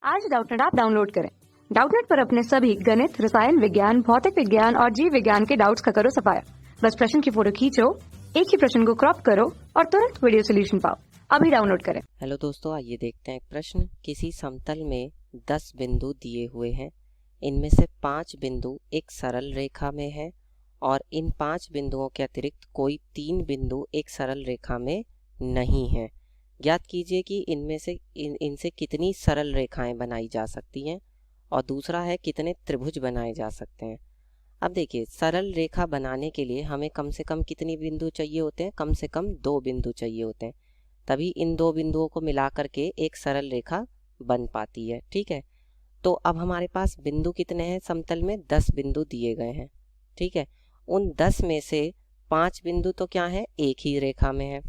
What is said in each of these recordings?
आज Doubtnut app download करें। Doubtnut पर अपने सभी गणित, रसायन विज्ञान, भौतिक विज्ञान और जीव विज्ञान के डाउट्स का करो सफाया। बस प्रश्न की फोटो खींचो, एक ही प्रश्न को क्रॉप करो और तुरंत वीडियो सोल्यूशन पाओ। अभी डाउनलोड करें। हेलो दोस्तों, आइए देखते हैं एक प्रश्न। किसी समतल में 10 बिंदु दिए हुए हैं। इनमें से 5 बिंदु एक सरल रेखा में है और इन 5 बिंदुओं के अतिरिक्त कोई 3 बिंदु एक सरल रेखा में नहीं है। ज्ञात कीजिए कि इनमें से इनसे कितनी सरल रेखाएं बनाई जा सकती हैं और दूसरा है कितने त्रिभुज बनाए जा सकते हैं। अब देखिए, सरल रेखा बनाने के लिए हमें कम से कम कितनी बिंदु चाहिए होते हैं? कम से कम 2 बिंदु चाहिए होते हैं, तभी इन 2 बिंदुओं को मिला करके एक सरल रेखा बन पाती है। ठीक है, तो अब हमारे पास बिंदु कितने हैं? समतल में 10 बिंदु दिए गए हैं। ठीक है, उन 10 में से 5 बिंदु तो क्या है? एक ही रेखा में है।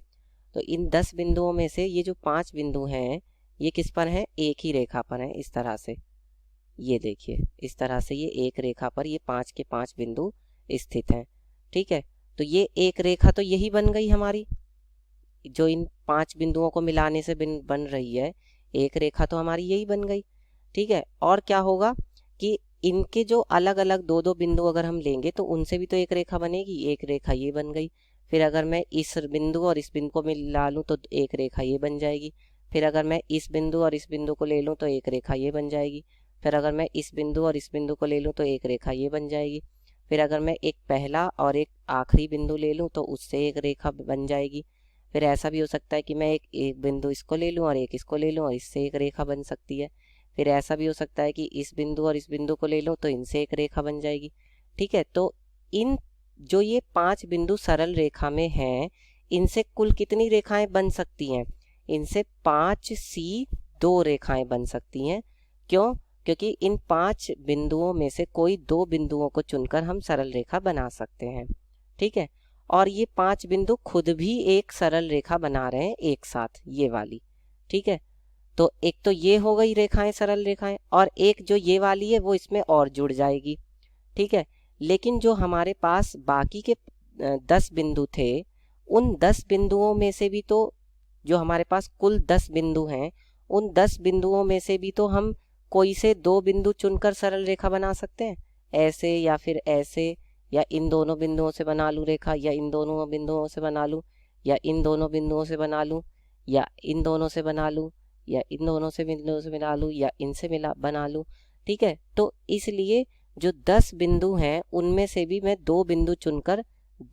तो इन 10 बिंदुओं में से ये जो 5 बिंदु हैं, ये किस पर हैं? एक ही रेखा पर हैं। इस तरह से ये देखिए, इस तरह से ये एक रेखा पर ये 5 के 5 बिंदु स्थित हैं। ठीक है, तो ये एक रेखा तो यही बन गई हमारी, जो इन 5 बिंदुओं को मिलाने से बन रही है। एक रेखा तो हमारी यही बन गई। ठीक है, और क्या होगा कि इनके जो अलग अलग 2-2 बिंदु अगर हम लेंगे तो उनसे भी तो एक रेखा बनेगी। एक रेखा ये बन गई, फिर अगर मैं इस बिंदु और इस बिंदु को मिला लूँ तो एक रेखा ये बन जाएगी। फिर अगर मैं इस बिंदु और इस बिंदु को ले लूँ तो एक रेखा ये बन जाएगी। फिर अगर मैं इस बिंदु और इस बिंदु को ले लूँ तो एक रेखा ये बन जाएगी। फिर अगर मैं एक पहला और एक आखिरी बिंदु ले लूँ तो उससे एक रेखा बन जाएगी। फिर ऐसा भी हो सकता है कि मैं एक बिंदु इसको ले लूँ और एक इसको ले लूँ और इससे एक रेखा बन सकती है। फिर ऐसा भी हो सकता है कि इस बिंदु और इस बिंदु को ले लूँ तो इनसे एक रेखा बन जाएगी। ठीक है, तो इन जो ये 5 बिंदु सरल रेखा में हैं, इनसे कुल कितनी रेखाएं बन सकती हैं? इनसे 5C2 रेखाएं बन सकती हैं। क्यों? क्योंकि इन 5 बिंदुओं में से कोई 2 बिंदुओं को चुनकर हम सरल रेखा बना सकते हैं। ठीक है, और ये 5 बिंदु खुद भी एक सरल रेखा बना रहे हैं एक साथ, ये वाली। ठीक है, तो एक तो ये हो गई रेखाएं, सरल रेखाएं, और एक जो ये वाली है वो इसमें और जुड़ जाएगी। ठीक है, लेकिन जो हमारे पास बाकी के 10 बिंदु थे, उन 10 बिंदुओं में से भी तो, जो हमारे पास कुल 10 बिंदु हैं, उन 10 बिंदुओं में से भी तो हम कोई से 2 बिंदु चुनकर सरल रेखा बना सकते हैं। ऐसे या फिर ऐसे, या इन दोनों बिंदुओं से बना लूँ रेखा, या इन दोनों बिंदुओं से बना लूँ, या इन दोनों बिंदुओं से बना लूँ, या इन दोनों से बना लूँ, या इन दोनों से बिंदुओं से मिला लूँ, या इनसे मिला बना लूँ। ठीक है, तो इसलिए जो 10 बिंदु हैं उनमें से भी मैं 2 बिंदु चुनकर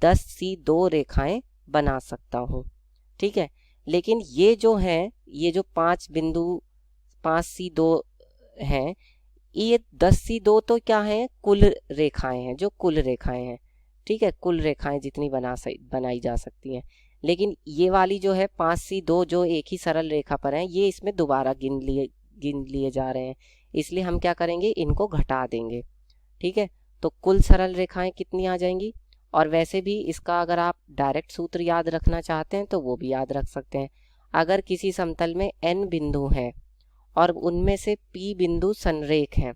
10C2 रेखाएं बना सकता हूँ। ठीक है, लेकिन ये जो हैं, ये जो 5 बिंदु 5C2 हैं, ये 10C2 तो क्या है? कुल रेखाएं हैं, जो कुल रेखाएं हैं। ठीक है, कुल रेखाएं जितनी बनाई जा सकती हैं। लेकिन ये वाली जो है 5C2, जो एक ही सरल रेखा पर है, ये इसमें दोबारा गिन लिए जा रहे हैं। इसलिए हम क्या करेंगे? इनको घटा देंगे। ठीक है, तो कुल सरल रेखाएं कितनी आ जाएंगी? और वैसे भी इसका अगर आप डायरेक्ट सूत्र याद रखना चाहते हैं तो वो भी याद रख सकते हैं। अगर किसी समतल में n बिंदु हैं और उनमें से p बिंदु संरेख हैं,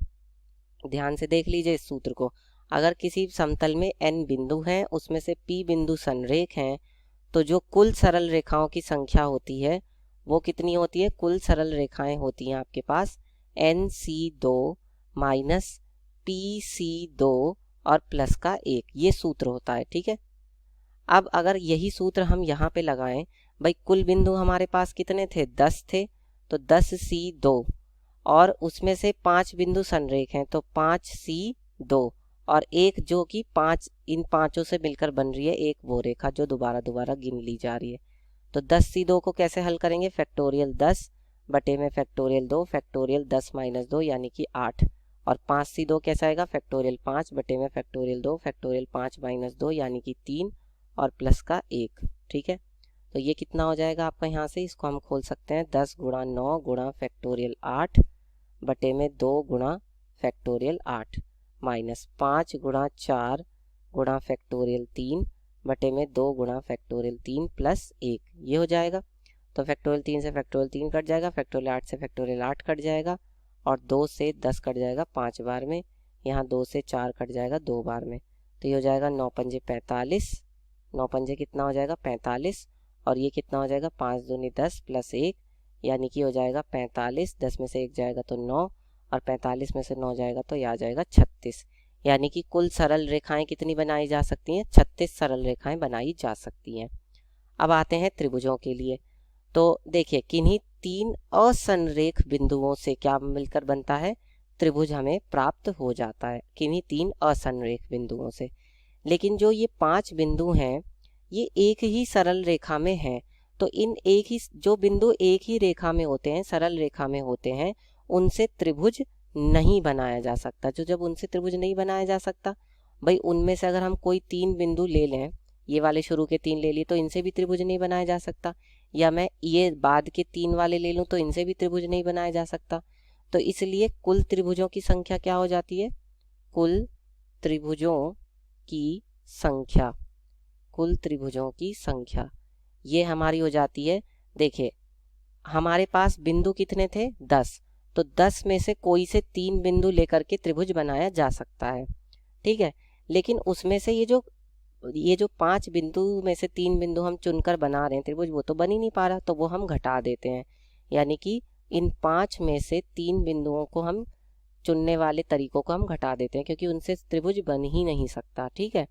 ध्यान से देख लीजिए इस सूत्र को। अगर किसी समतल में n बिंदु हैं, उसमें से p बिंदु संरेख हैं, तो जो कुल सरल रेखाओं की संख्या होती है वो कितनी होती है? कुल सरल रेखाएं होती हैं आपके पास nC2 माइनस PC2 और प्लस का 1, ये सूत्र होता है। ठीक है, अब अगर यही सूत्र हम यहाँ पे लगाएं, भाई कुल बिंदु हमारे पास कितने थे? 10 थे, तो 10C2 और उसमें से 5 बिंदु संरेख हैं, तो 5C2 और एक जो कि 5 इन पांचों से मिलकर बन रही है एक वो रेखा जो दोबारा दोबारा गिन ली जा रही है। तो 10C2 को कैसे हल करेंगे? फैक्टोरियल 10 बटे में फैक्टोरियल 2, फैक्टोरियल 10 माइनस 2 यानी कि 8, और 5C2 कैसा आएगा? फैक्टोरियल 5 बटे में फैक्टोरियल 2, फैक्टोरियल 5 माइनस 2 यानी कि 3 और प्लस का 1। ठीक है, तो ये कितना हो जाएगा आपका? यहाँ से इसको हम खोल सकते हैं, 10 गुणा 9 गुणा फैक्टोरियल 8 बटे में 2 गुणा फैक्टोरियल 8 माइनस 5 गुणा 4 गुणा फैक्टोरियल 3 बटे में 2 गुणा फैक्टोरियल 3 प्लस 1, ये हो जाएगा। तो फैक्टोरियल 3 से फैक्टोरियल 3 कट जाएगा, फैक्टोरियल 8 से फैक्टोरियल 8 कट जाएगा, और 2 से 10 कट जाएगा 5 बार में, यहाँ 2 से 4 कट जाएगा 2 बार में, तो ये हो जाएगा 9 पंजे 45, 9 पंजे कितना हो जाएगा? 45, और ये कितना हो जाएगा? 5 दूनी 10 प्लस 1, यानी कि हो जाएगा 45, 10 में से 1 जाएगा तो 9 और 45 में से 9 जाएगा तो यह आ जाएगा 36। यानी कि कुल सरल रेखाएं कितनी बनाई जा सकती हैं? 36 सरल रेखाएं बनाई जा सकती हैं। अब आते हैं त्रिभुजों के लिए। तो देखिए किन्हीं 3 असंरेख बिंदुओं से क्या मिलकर बनता है? त्रिभुज हमें प्राप्त हो जाता है, किन्हीं 3 असंरेख बिंदुओं से। लेकिन जो ये 5 बिंदु हैं ये एक ही सरल रेखा में हैं, तो इन एक ही जो बिंदु एक ही रेखा में होते हैं, सरल रेखा में होते हैं, उनसे त्रिभुज नहीं बनाया जा सकता। जो जब उनसे त्रिभुज नहीं बनाया जा सकता, भाई उनमें से अगर हम कोई 3 बिंदु ले लें, ये वाले शुरू के 3 ले लिए तो इनसे भी त्रिभुज नहीं बनाया जा सकता, या मैं ये बाद के 3 वाले ले लूं तो इनसे भी त्रिभुज नहीं बनाया जा सकता। तो इसलिए कुल त्रिभुजों की संख्या क्या हो जाती है? कुल त्रिभुजों की संख्या, कुल त्रिभुजों की संख्या ये हमारी हो जाती है। देखिए हमारे पास बिंदु कितने थे? 10, तो 10 में से कोई से 3 बिंदु लेकर के त्रिभुज बनाया जा सकता है, ठीक है। लेकिन उसमें से ये जो 5 बिंदु में से 3 बिंदु हम चुनकर बना रहे हैं त्रिभुज, वो तो बन ही नहीं पा रहा, तो वो हम घटा देते हैं। यानी कि इन 5 में से 3 बिंदुओं को हम चुनने वाले तरीकों को हम घटा देते हैं, क्योंकि उनसे त्रिभुज बन ही नहीं सकता, ठीक है।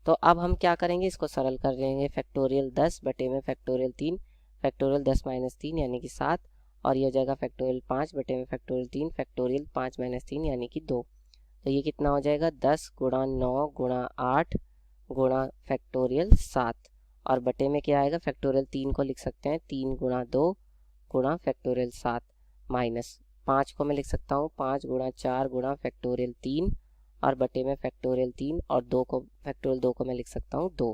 तो अब हम क्या करेंगे? इसको सरल कर लेंगे। फैक्टोरियल 10 बटे में फैक्टोरियल 3, फैक्टोरियल 10 - 3 यानी कि 7, और ये हो जाएगा फैक्टोरियल 5 बटे में फैक्टोरियल 3, फैक्टोरियल 5 - 3 यानी कि 2। तो ये कितना हो जाएगा? 10 गुणा 9 गुणा 8 गुणा फैक्टोरियल 7, और बटे में क्या आएगा? फैक्टोरियल 3 को लिख सकते हैं 3 गुणा 2 गुणा फैक्टोरियल 7, माइनस 5 को मैं लिख सकता हूँ 5 गुणा 4 गुणा फैक्टोरियल 3, और बटे में फैक्टोरियल 3, और फैक्टोरियल 2 को मैं लिख सकता हूँ 2।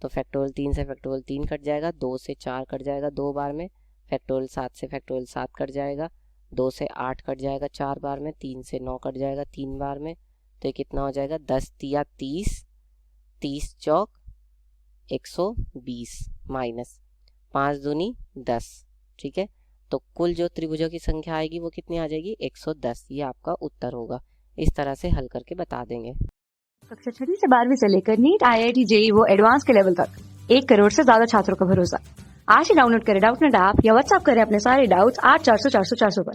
तो फैक्टोरियल 3 से फैक्टोरियल 3 कट जाएगा, 2 से 4 कट जाएगा 2 बार में, फैक्टोरियल 7 से फैक्टोरियल 7 कट जाएगा, 2 से 8 कट जाएगा 4 बार में, 3 से 9 कट जाएगा 3 बार में। तो ये कितना हो जाएगा? 10 तिया 30, 30 चौक 120 माइनस 5 दूनी 10, ठीक है। तो कुल जो त्रिभुजों की संख्या आएगी वो कितनी आ जाएगी? 110। ये आपका उत्तर होगा। इस तरह से हल करके बता देंगे। कक्षा 6वीं से 12वीं से लेकर नीट, IIT, JEE वो एडवांस के लेवल तक 1 करोड़ से ज्यादा छात्रों का भरोसा। आज ही डाउनलोड करें डाउटनेट ऐप या व्हाट्सएप करें अपने सारे डाउट्स 8400 400 400 पर।